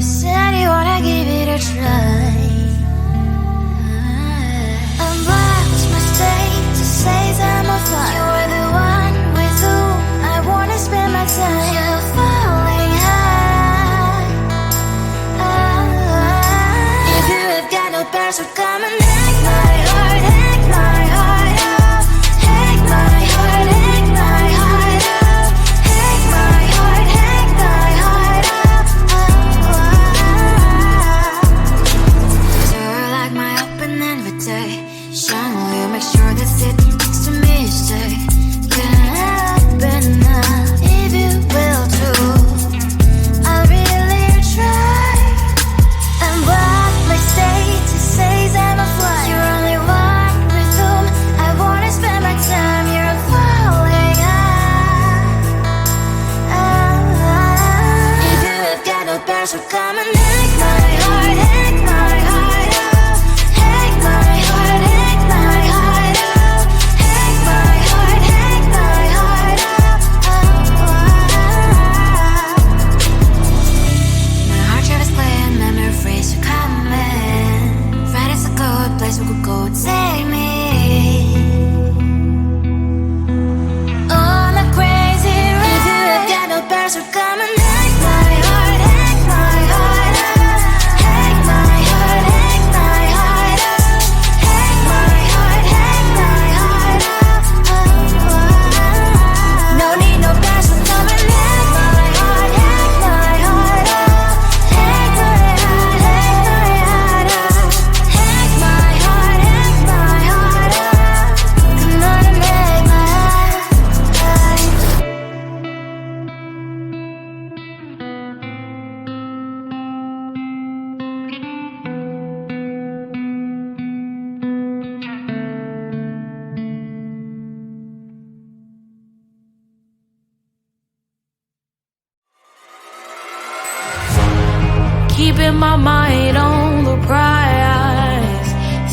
said you wanna give it a try. I'm lost mistake to say I'm a fly. You're the one with whom I wanna spend my time. You're falling high. If you have got no parents, so come and hack my heart, hack my heart out. Hack my heart, hack my heart out. Hack my heart, hack my heart out. You're like my open invitation. Will you make sure that sitting next to me stay? Can happen now if you will too. I'll really try. And what mistake to say I'm a fly. You're only one with whom I wanna spend my time. You're falling high. If you have got no parents, so come and hack my heart, hack my heart out. Hack my heart, hack my heart out. Hack my heart, hack my heart out. My heart travels playing memory freeze, you coming. Friday's a good place we could go, take me. On a crazy ride. If you have got no parents, so come and hack my heart, hack my heart out. Hack my heart, hack my heart out. Hack my heart, hack my heart out. No need no parents, so come and hack my heart, hack my heart out. Hack my heart, hack my heart out. Hack my heart, hack my heart out. Come on and make my heart. Keeping my mind on the prize,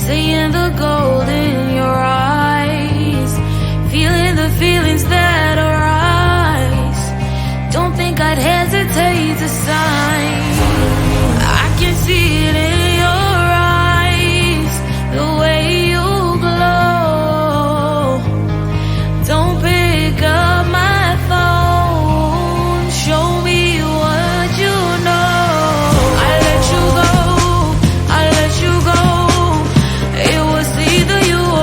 seeing the gold in your eyes, feeling the feelings that arise. Don't think I'd hesitate to sign. I can see it in your eyes, the way you glow. Don't pick up my phone, show me what you know. I let you go, I let you go. It was either you or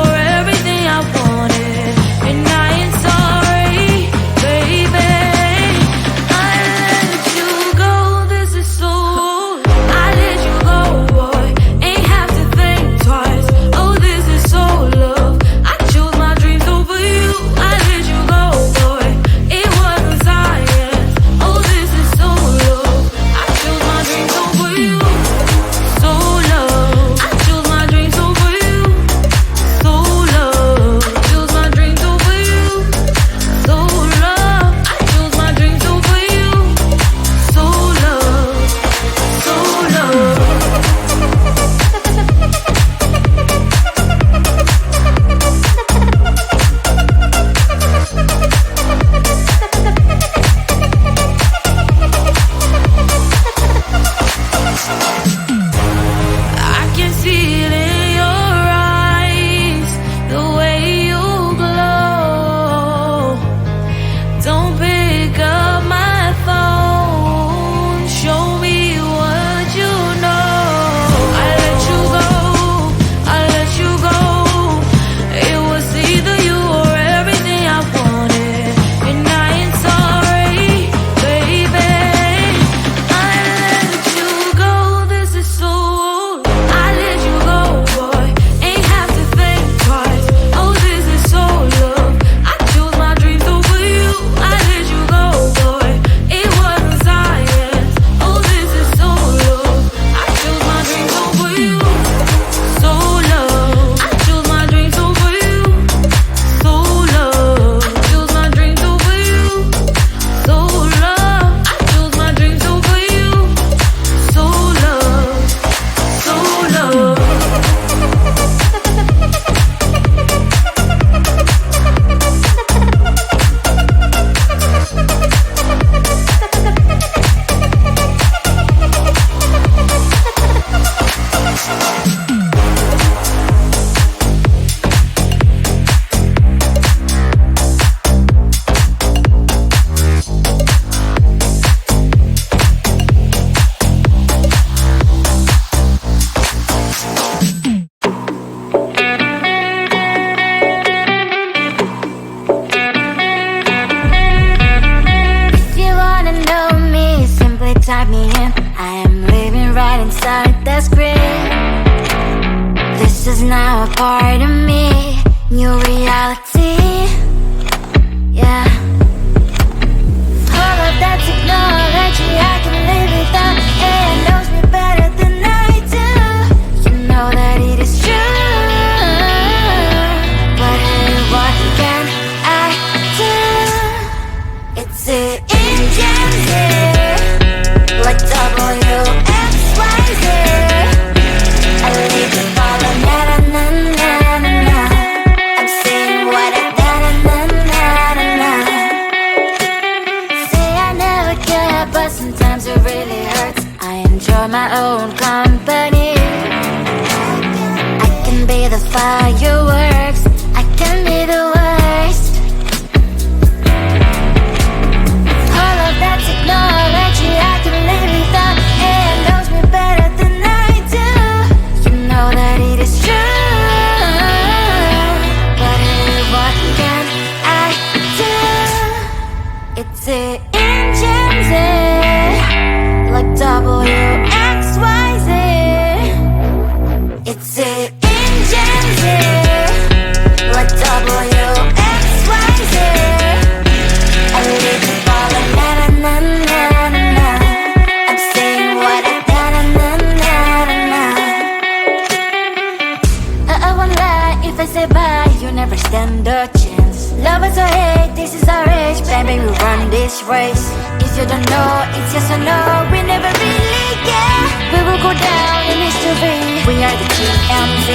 I am living right inside the screen. This is now a part of me, new reality. Yeah. All of that technology I can live without. It knows me better than I do. You know that it is true. But hey, what can I do? It's the engines here, like WXYZ. I leave you falling, na na na na na na. I'm saying what I na na na na na na. Say I never care, but sometimes it really hurts. I enjoy my own company. I can be the fireworks, I can be the worst. All of that technology I can live without. It knows me better than I do. You know that it is true. But hey, what can I do? It's the engines, like WXYZ. It's the engines, like WXYZ. I leave you falling, na na na na na na. I'm saying what I na na na na na na. I won't lie if I say bye, you never stand a chance. Love is or hate, this is our age, baby, we run this race. If you don't know, it's yes or no, we never really care. We will go down in history, we are the GMZ.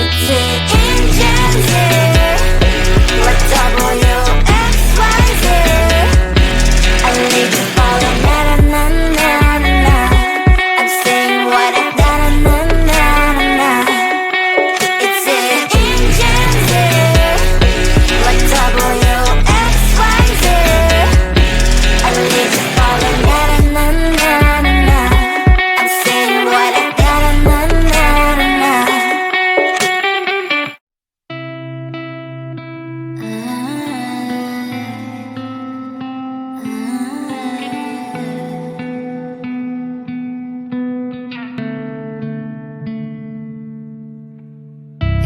It's the engines, like WXYZ. I leave you falling, na na na na na na. I'm saying what I na na na na na. It's the engines, like WXYZ. I leave you falling, na na na na na. I'm saying what I na na na na na.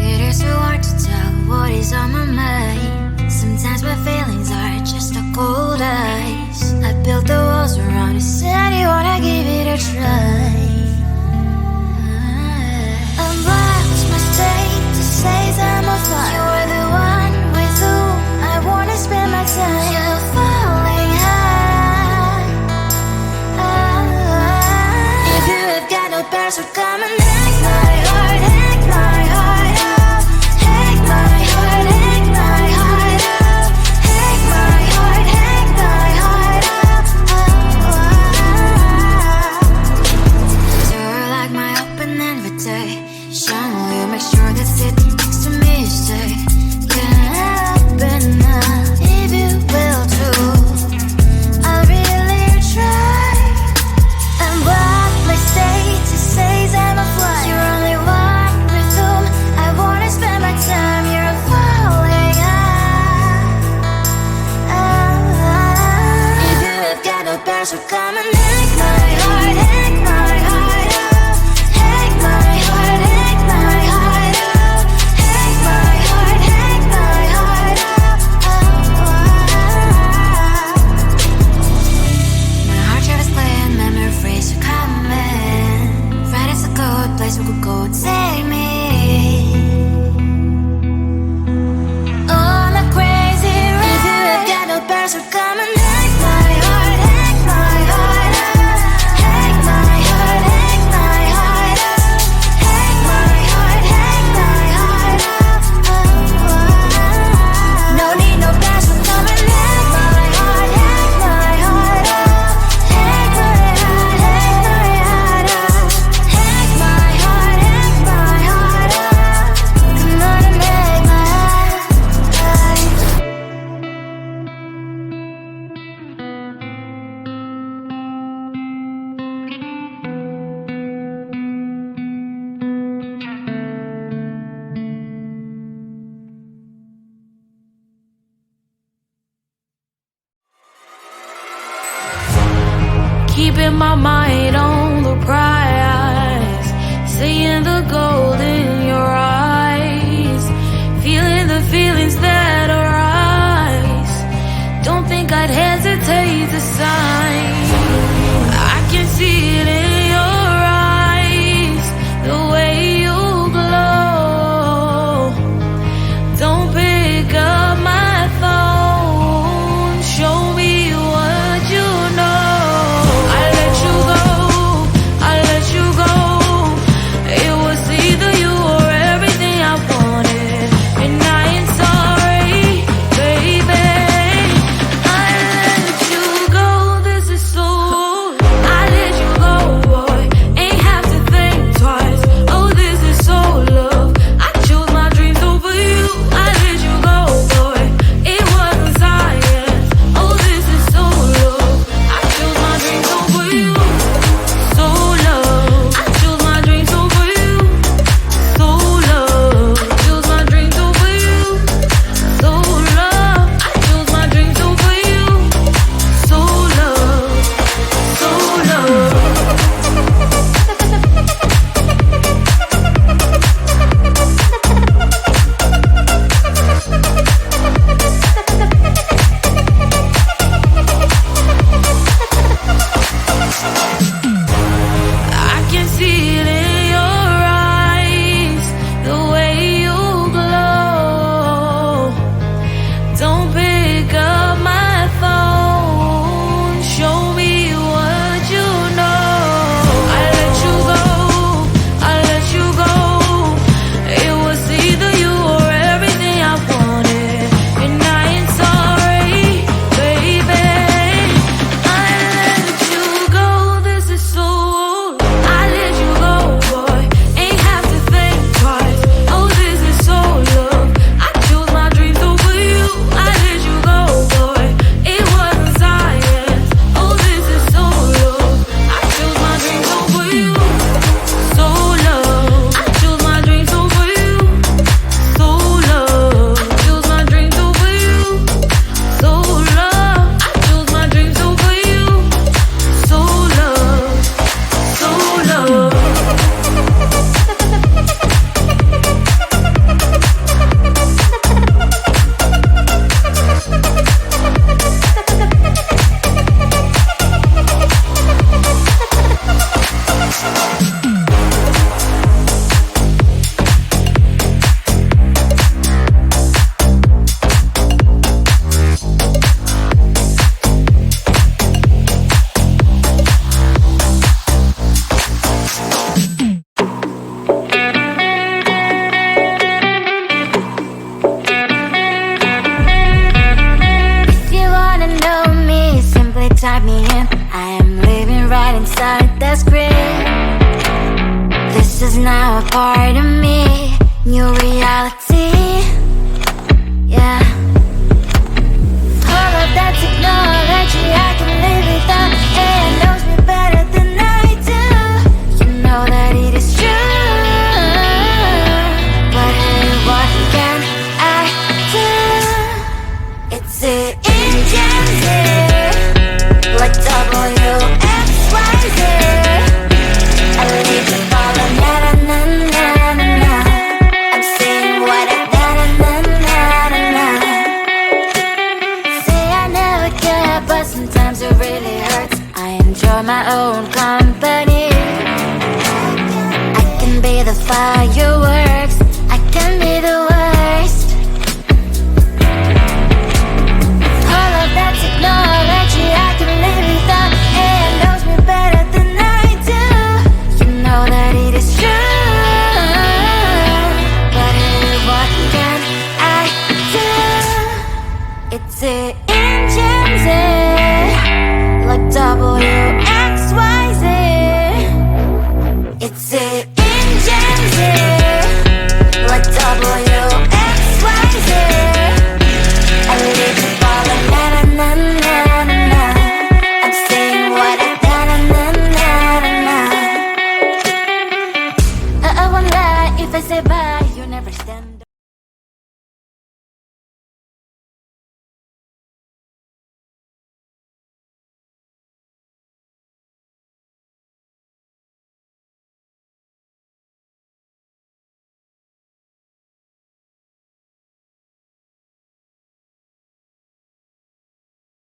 It is so hard to tell what is on my mind. Sometimes my feelings are just a cold ice. I built the walls around you, said you wanna give it a try. Unbox my state to say I'm a fly. You are the one with whom I wanna spend my time. You're falling high. If you have got no past, so come and hack my heart, hack my heart up. Hack my heart, hack my heart up. Hack my heart, hack my heart up. You're like my open invitation. Will you make sure that sitting next to me stay? Can I open up if you will too? I'll really try. And what my status says I'm a fly. You're only one with whom I wanna spend my time. You're falling high. If you have got no past, so come and hack my heart, hack my heart up. Hack my heart, hack my heart up. Hack my heart, hack my heart up. My heart travels clean, memory freeze, you're coming. Right is a good place we could go, take me. On a crazy ride. If you have got no past, so come and hack my heart, hack my heart up. Hack my heart, hack my heart up. Hack my heart, hack my heart up. No need no past, so come and hack my heart, hack my heart up. Hack my heart, hack my heart up. Hack my heart, hack my mind on the prize, seeing the gold in your eyes, feeling the feelings that arise. Don't think I'd hesitate to sign. I can see it in your eyes, the way you glow. Don't pick up my phone, show me what you know. I let you go, I let you go. It was either you or everything I wanted, and I ain't sorry, baby. I let you go, this is so. I let you go, boy, ain't have to think twice. Oh, this is so love. I chose my dreams over you. I let you go, boy, it wasn't science. Oh, this is so love. I chose my dreams over you. So love. I chose my dreams over you. So love. Chose my dreams over you. So love. I chose my dreams over you. So love. So love. I can see it in your eyes, the way you glow. Don't pick up my phone, show me what you know. I let you go, I let you go. It was either you or everything I wanted, and I ain't sorry, baby. I let you go, this is so. I let you go, boy, ain't have to think twice. Oh, this is so love. I chose my dreams over you. I let you go, boy, it wasn't science. Oh, this is so love. I chose my dreams over you. So love. I chose my dreams over you. So love. Chose my dreams over you. So love. I chose my dreams over you. So love. So love. If you wanna know me, simply type me in. I am living right inside the script. This is now a part of me, new reality.